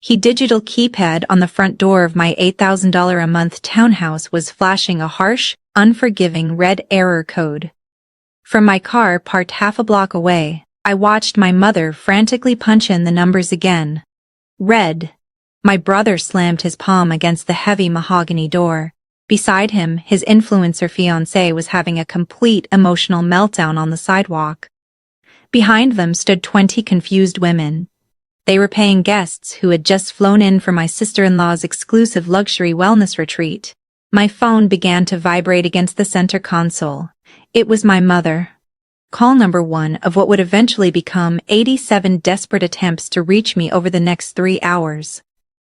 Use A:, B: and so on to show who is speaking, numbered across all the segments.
A: The digital keypad on the front door of my $8,000 a month townhouse was flashing a harsh, unforgiving red error code. From my car parked half a block away, I watched my mother frantically punch in the numbers again. Red. My brother slammed his palm against the heavy mahogany door. Beside him, his influencer fiancé was having a complete emotional meltdown on the sidewalk. Behind them stood 20 confused women. They were paying guests who had just flown in for my sister-in-law's exclusive luxury wellness retreat. My phone began to vibrate against the center console. It was my mother. Call number 1 of what would eventually become 87 desperate attempts to reach me over the next 3 hours.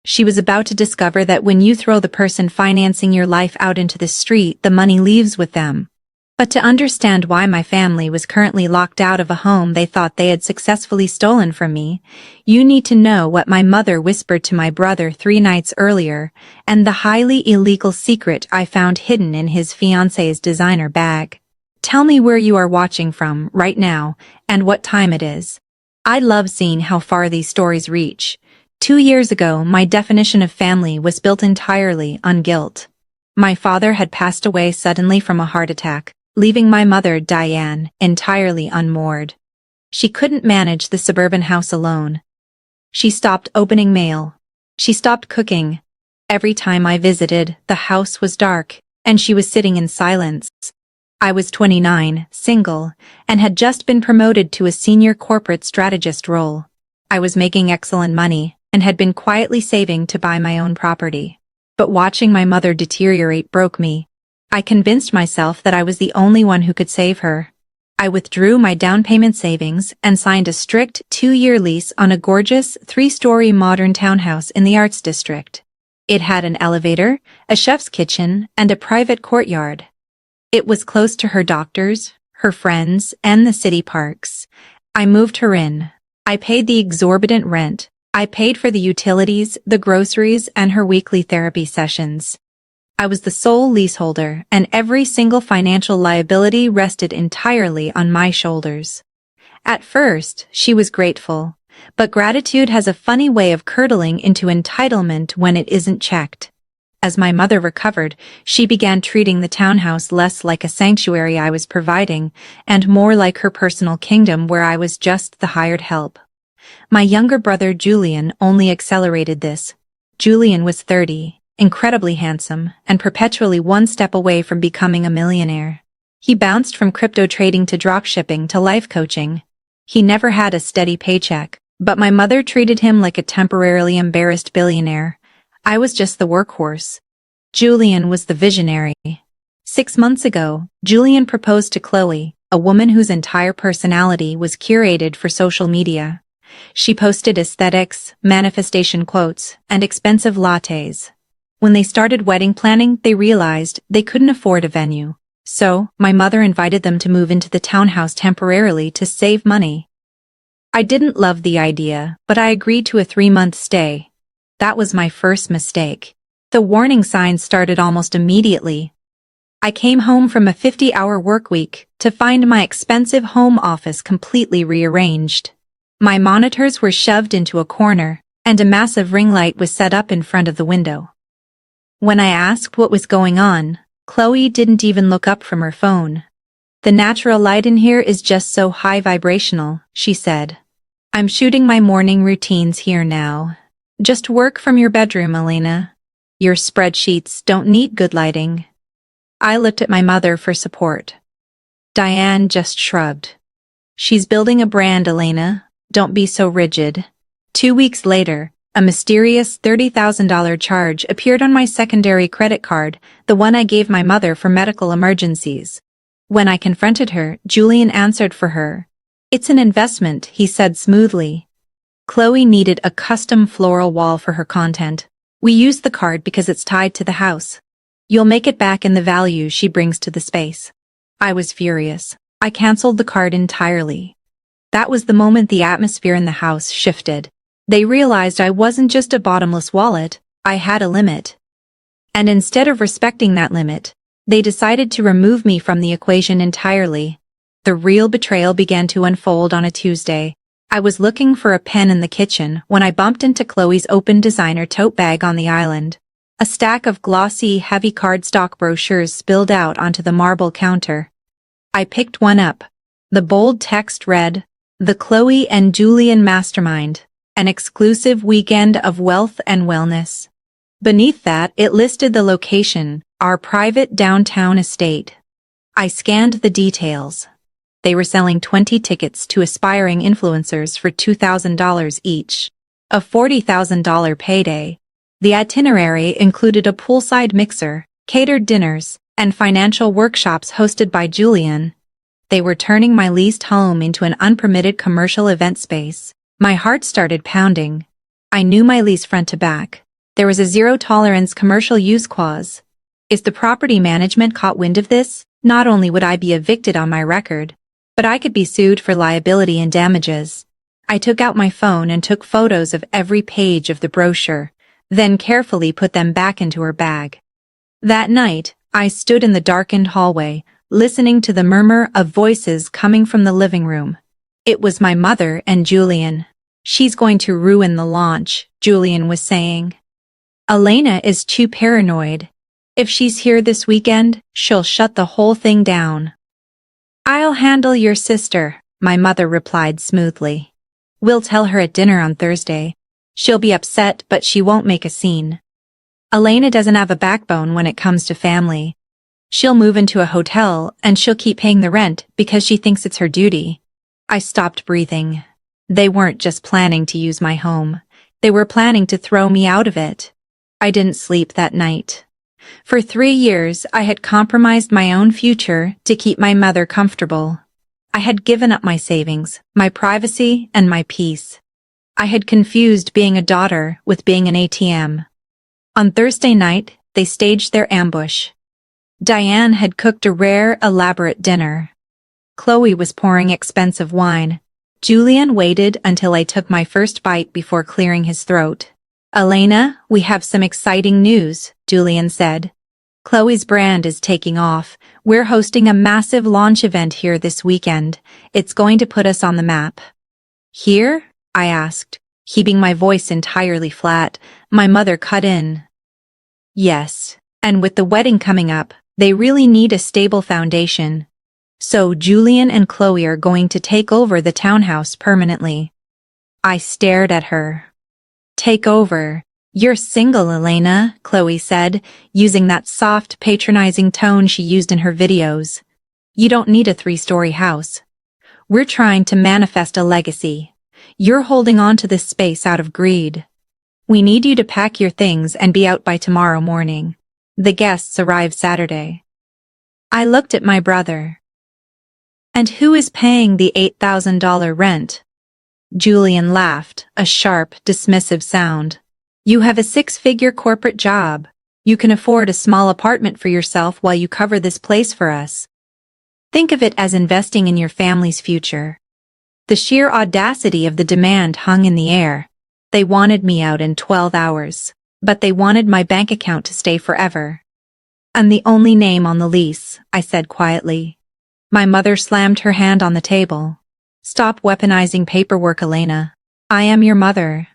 A: She was about to discover that when you throw the person financing your life out into the street, the money leaves with them. But to understand why my family was currently locked out of a home they thought they had successfully stolen from me, you need to know what my mother whispered to my brother 3 nights earlier, and the highly illegal secret I found hidden in his fiancé's designer bag. Tell me where you are watching from right now, and what time it is. I love seeing how far these stories reach. 2 years ago, my definition of family was built entirely on guilt. My father had passed away suddenly from a heart attack, leaving my mother, Diane, entirely unmoored. She couldn't manage the suburban house alone. She stopped opening mail. She stopped cooking. Every time I visited, the house was dark, and she was sitting in silence. I was 29, single, and had just been promoted to a senior corporate strategist role. I was making excellent money, and had been quietly saving to buy my own property. But watching my mother deteriorate broke me. I convinced myself that I was the only one who could save her. I withdrew my down payment savings and signed a strict 2-year lease on a gorgeous 3-story modern townhouse in the Arts District. It had an elevator, a chef's kitchen, and a private courtyard. It was close to her doctors, her friends, and the city parks. I moved her in. I paid the exorbitant rent. I paid for the utilities, the groceries, and her weekly therapy sessions. I was the sole leaseholder, and every single financial liability rested entirely on my shoulders. At first, she was grateful, but gratitude has a funny way of curdling into entitlement when it isn't checked. As my mother recovered, she began treating the townhouse less like a sanctuary I was providing, and more like her personal kingdom where I was just the hired help. My younger brother Julian only accelerated this. Julian was 30. Incredibly handsome, and perpetually one step away from becoming a millionaire. He bounced from crypto trading to dropshipping to life coaching. He never had a steady paycheck, but my mother treated him like a temporarily embarrassed billionaire. I was just the workhorse. Julian was the visionary. 6 months ago, Julian proposed to Chloe, a woman whose entire personality was curated for social media. She posted aesthetics, manifestation quotes, and expensive lattes. When they started wedding planning, they realized they couldn't afford a venue. So, my mother invited them to move into the townhouse temporarily to save money. I didn't love the idea, but I agreed to a 3-month stay. That was my first mistake. The warning signs started almost immediately. I came home from a 50-hour workweek to find my expensive home office completely rearranged. My monitors were shoved into a corner, and a massive ring light was set up in front of the window. When I asked what was going on, Chloe didn't even look up from her phone. "The natural light in here is just so high vibrational," she said. "I'm shooting my morning routines here now. Just work from your bedroom, Elena. Your spreadsheets don't need good lighting." I looked at my mother for support. Diane just shrugged. "She's building a brand, Elena. Don't be so rigid." 2 weeks later, a mysterious $30,000 charge appeared on my secondary credit card, the one I gave my mother for medical emergencies. When I confronted her, Julian answered for her. "It's an investment," he said smoothly. Chloe needed a custom floral wall for her content. "We used the card because it's tied to the house. You'll make it back in the value she brings to the space." I was furious. I canceled the card entirely. That was the moment the atmosphere in the house shifted. They realized I wasn't just a bottomless wallet, I had a limit. And instead of respecting that limit, they decided to remove me from the equation entirely. The real betrayal began to unfold on a Tuesday. I was looking for a pen in the kitchen when I bumped into Chloe's open designer tote bag on the island. A stack of glossy, heavy cardstock brochures spilled out onto the marble counter. I picked one up. The bold text read, "The Chloe and Julian Mastermind, an exclusive weekend of wealth and wellness." Beneath that, it listed the location, our private downtown estate. I scanned the details. They were selling 20 tickets to aspiring influencers for $2,000 each. A $40,000 payday. The itinerary included a poolside mixer, catered dinners, and financial workshops hosted by Julian. They were turning my leased home into an unpermitted commercial event space. My heart started pounding. I knew my lease front to back. There was a zero-tolerance commercial use clause. If the property management caught wind of this, not only would I be evicted on my record, but I could be sued for liability and damages. I took out my phone and took photos of every page of the brochure, then carefully put them back into her bag. That night, I stood in the darkened hallway, listening to the murmur of voices coming from the living room. It was my mother and Julian. "She's going to ruin the launch," Julian was saying. "Elena is too paranoid. If she's here this weekend, she'll shut the whole thing down." "I'll handle your sister," my mother replied smoothly. "We'll tell her at dinner on Thursday. She'll be upset, but she won't make a scene. Elena doesn't have a backbone when it comes to family. She'll move into a hotel and she'll keep paying the rent because she thinks it's her duty." I stopped breathing. They weren't just planning to use my home. They were planning to throw me out of it. I didn't sleep that night. For 3 years, I had compromised my own future to keep my mother comfortable. I had given up my savings, my privacy, and my peace. I had confused being a daughter with being an ATM. On Thursday night, they staged their ambush. Diane had cooked a rare, elaborate dinner. Chloe was pouring expensive wine. Julian waited until I took my first bite before clearing his throat. "Elena, we have some exciting news," Julian said. "Chloe's brand is taking off. We're hosting a massive launch event here this weekend. It's going to put us on the map." "Here?" I asked, keeping my voice entirely flat. My mother cut in. "Yes, and with the wedding coming up, they really need a stable foundation. So Julian and Chloe are going to take over the townhouse permanently." I stared at her. "Take over? You're single, Elena," Chloe said, using that soft, patronizing tone she used in her videos. "You don't need a 3-story house. We're trying to manifest a legacy. You're holding on to this space out of greed. We need you to pack your things and be out by tomorrow morning. The guests arrive Saturday." I looked at my brother. "And who is paying the $8,000 rent?" Julian laughed, a sharp, dismissive sound. "You have a 6-figure corporate job. You can afford a small apartment for yourself while you cover this place for us. Think of it as investing in your family's future." The sheer audacity of the demand hung in the air. They wanted me out in 12 hours, but they wanted my bank account to stay forever. "I'm the only name on the lease," I said quietly. My mother slammed her hand on the table. "Stop weaponizing paperwork, Elena. I am your mother.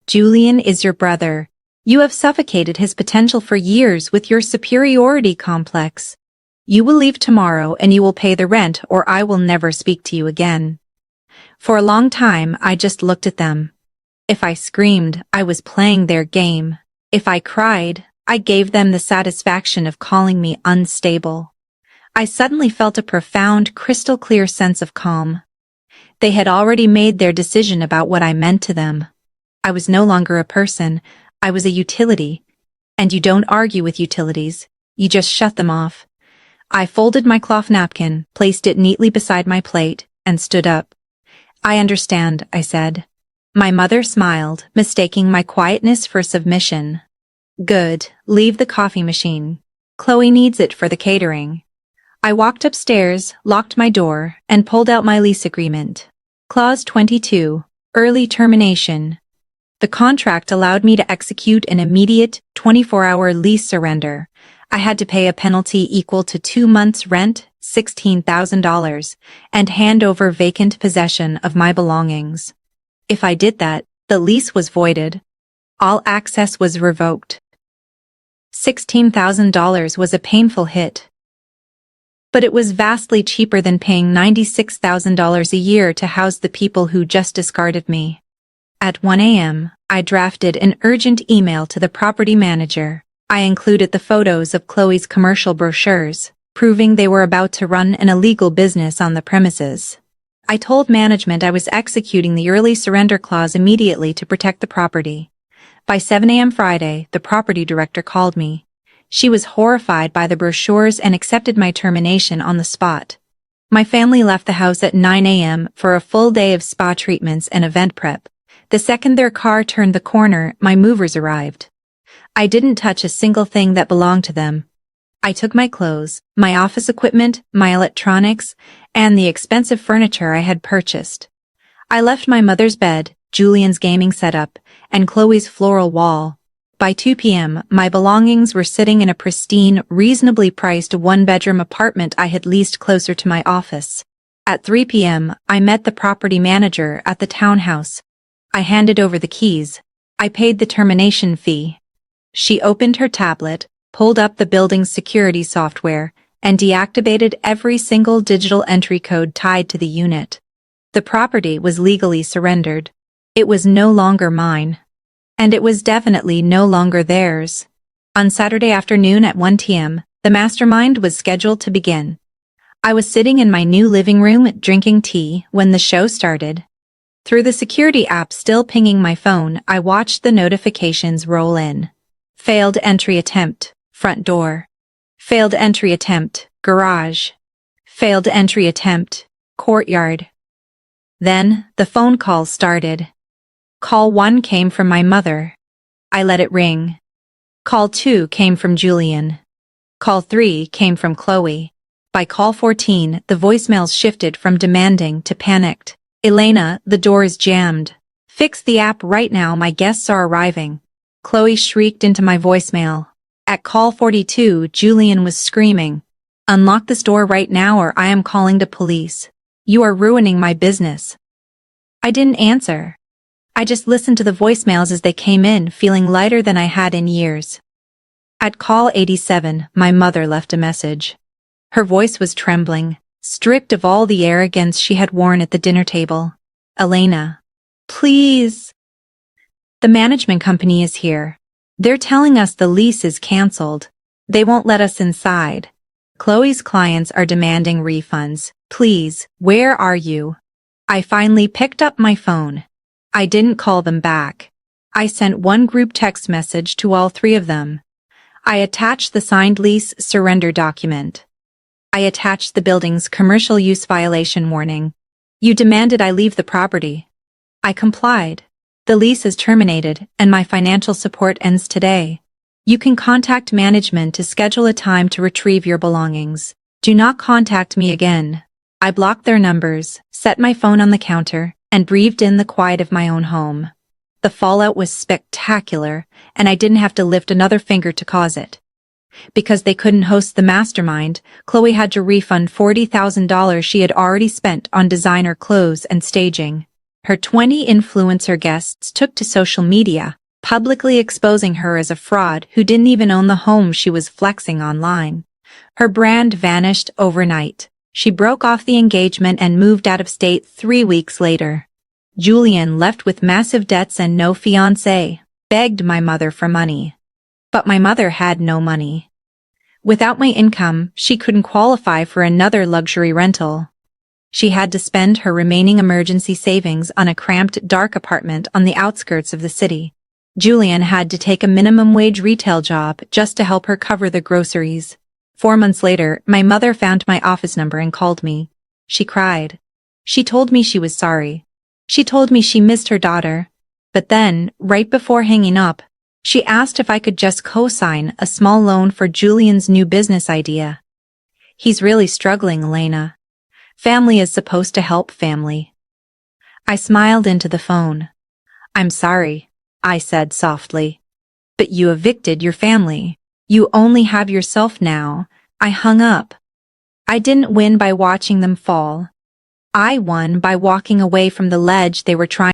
A: Julian is your brother. You have suffocated his potential for years with your superiority complex. You will leave tomorrow and you will pay the rent or I will never speak to you again." For a long time, I just looked at them. If I screamed, I was playing their game. If I cried, I gave them the satisfaction of calling me unstable. I suddenly felt a profound, crystal-clear sense of calm. They had already made their decision about what I meant to them. I was no longer a person, I was a utility. And you don't argue with utilities, you just shut them off. I folded my cloth napkin, placed it neatly beside my plate, and stood up. "I understand," I said. My mother smiled, mistaking my quietness for submission. "Good, leave the coffee machine. Chloe needs it for the catering." I walked upstairs, locked my door, and pulled out my lease agreement. Clause 22, Early Termination. The contract allowed me to execute an immediate, 24-hour lease surrender. I had to pay a penalty equal to 2 months' rent, $16,000, and hand over vacant possession of my belongings. If I did that, the lease was voided. All access was revoked. $16,000 was a painful hit. But it was vastly cheaper than paying $96,000 a year to house the people who just discarded me. At 1 a.m., I drafted an urgent email to the property manager. I included the photos of Chloe's commercial brochures, proving they were about to run an illegal business on the premises. I told management I was executing the early surrender clause immediately to protect the property. By 7 a.m. Friday, the property director called me. She was horrified by the brochures and accepted my termination on the spot. My family left the house at 9 a.m. for a full day of spa treatments and event prep. The second their car turned the corner, my movers arrived. I didn't touch a single thing that belonged to them. I took my clothes, my office equipment, my electronics, and the expensive furniture I had purchased. I left my mother's bed, Julian's gaming setup, and Chloe's floral wall. By 2 p.m., my belongings were sitting in a pristine, reasonably priced one-bedroom apartment I had leased closer to my office. At 3 p.m., I met the property manager at the townhouse. I handed over the keys. I paid the termination fee. She opened her tablet, pulled up the building's security software, and deactivated every single digital entry code tied to the unit. The property was legally surrendered. It was no longer mine. And it was definitely no longer theirs. On Saturday afternoon at 1 p.m., the mastermind was scheduled to begin. I was sitting in my new living room drinking tea when the show started. Through the security app still pinging my phone, I watched the notifications roll in. Failed entry attempt, front door. Failed entry attempt, garage. Failed entry attempt, courtyard. Then, the phone calls started. Call 1 came from my mother. I let it ring. Call 2 came from Julian. Call 3 came from Chloe. By call 14, the voicemails shifted from demanding to panicked. Elena, the door is jammed. Fix the app right now, my guests are arriving. Chloe shrieked into my voicemail. At call 42, Julian was screaming. Unlock this door right now or I am calling the police. You are ruining my business. I didn't answer. I just listened to the voicemails as they came in, feeling lighter than I had in years. At call 87, my mother left a message. Her voice was trembling, stripped of all the arrogance she had worn at the dinner table. Elena. Please. The management company is here. They're telling us the lease is cancelled. They won't let us inside. Chloe's clients are demanding refunds. Please, where are you? I finally picked up my phone. I didn't call them back. I sent one group text message to all 3 of them. I attached the signed lease surrender document. I attached the building's commercial use violation warning. You demanded I leave the property. I complied. The lease is terminated and my financial support ends today. You can contact management to schedule a time to retrieve your belongings. Do not contact me again. I blocked their numbers, set my phone on the counter, and breathed in the quiet of my own home. The fallout was spectacular, and I didn't have to lift another finger to cause it. Because they couldn't host the mastermind, Chloe had to refund $40,000 she had already spent on designer clothes and staging. Her 20 influencer guests took to social media, publicly exposing her as a fraud who didn't even own the home she was flexing online. Her brand vanished overnight. She broke off the engagement and moved out of state 3 weeks later. Julian, left with massive debts and no fiancé, begged my mother for money. But my mother had no money. Without my income, she couldn't qualify for another luxury rental. She had to spend her remaining emergency savings on a cramped, dark apartment on the outskirts of the city. Julian had to take a minimum wage retail job just to help her cover the groceries. 4 months later, my mother found my office number and called me. She cried. She told me she was sorry. She told me she missed her daughter. But then, right before hanging up, she asked if I could just co-sign a small loan for Julian's new business idea. He's really struggling, Elena. Family is supposed to help family. I smiled into the phone. I'm sorry, I said softly. But you evicted your family. You only have yourself now. I hung up. I didn't win by watching them fall. I won by walking away from the ledge they were trying